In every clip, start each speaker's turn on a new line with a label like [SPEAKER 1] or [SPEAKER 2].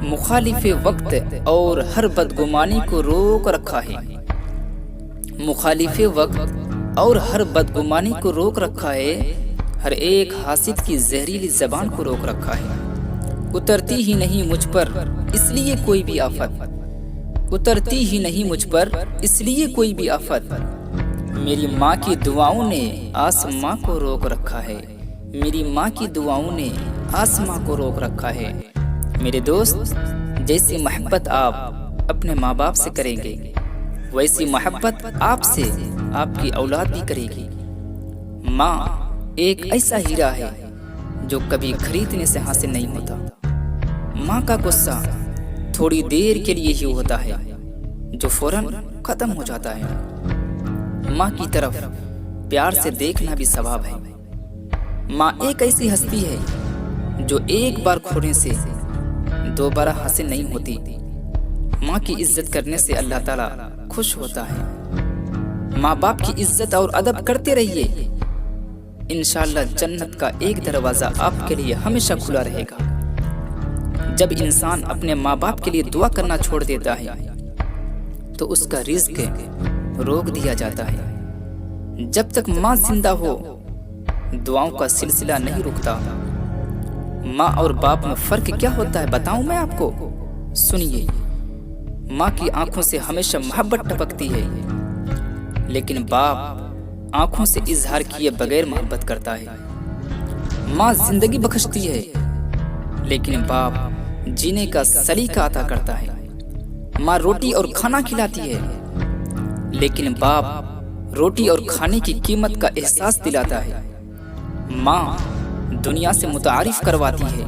[SPEAKER 1] مخالف وقت اور ہر بدگمانی کو روک رکھا ہے۔ مخالف وقت اور ہر بدگمانی کو روک رکھا ہے، ہر ایک حاسد کی زہریلی زبان کو روک رکھا ہے۔ اترتی ہی نہیں مجھ پر اس لیے کوئی بھی آفت، اترتی ہی نہیں مجھ پر اس لیے کوئی بھی آفت۔ میری ماں کی دعاؤں نے آسماں کو روک رکھا ہے، میری ماں کی دعاؤں نے آسماں کو روک رکھا ہے۔ میرے دوست، جیسی محبت آپ اپنے ماں باپ سے کریں گے، ویسی محبت آپ سے آپ کی اولاد بھی کرے گی۔ ماں ایک ایسا ہیرا ہے جو کبھی خریدنے سے حاصل نہیں ہوتا۔ ماں کا غصہ تھوڑی دیر کے لیے ہی ہوتا ہے جو فوراً ختم ہو جاتا ہے۔ ماں کی طرف پیار سے دیکھنا بھی ثواب ہے۔ ماں ایک ایسی ہستی ہے جو ایک بار کھونے سے دوبارہ حاصل نہیں ہوتی۔ ماں کی عزت کرنے سے اللہ تعالیٰ خوش ہوتا ہے۔ ماں باپ کی عزت اور ادب کرتے رہیے، انشاءاللہ جنت کا ایک دروازہ آپ کے لیے ہمیشہ کھلا رہے گا۔ جب انسان اپنے ماں باپ کے لیے دعا کرنا چھوڑ دیتا ہے تو اس کا رزق روک دیا جاتا ہے۔ جب تک ماں زندہ ہو دعاؤں کا سلسلہ نہیں رکتا۔ ماں اور باپ میں فرق کیا ہوتا ہے بتاؤں میں آپ کو؟ سنیے، ماں کی آنکھوں سے ہمیشہ محبت ٹپکتی ہے، لیکن باپ آنکھوں سے اظہار کیے بغیر محبت کرتا ہے۔ ماں زندگی بخشتی ہے، لیکن باپ جینے کا سلیقہ عطا کرتا ہے۔ ماں روٹی اور کھانا کھلاتی ہے، لیکن باپ روٹی اور کھانے کی قیمت کا احساس دلاتا ہے۔ ماں دنیا سے متعارف کرواتی ہے،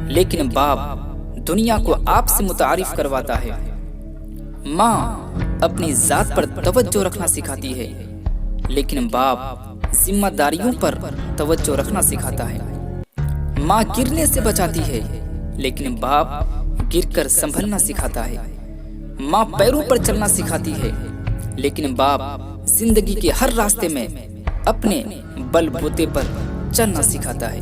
[SPEAKER 1] لیکن باپ دنیا کو آپ سے متعارف کرواتا ہے۔ ماں اپنی ذات پر توجہ رکھنا سکھاتی ہے، لیکن باپ ذمہ داریوں پر توجہ رکھنا سکھاتا ہے۔ ماں گرنے سے بچاتی ہے، لیکن باپ گر کر سنبھلنا سکھاتا ہے۔ ماں پیروں پر چلنا سکھاتی ہے، لیکن باپ زندگی کے ہر راستے میں اپنے بل بوتے پر چلنا سکھاتا ہے۔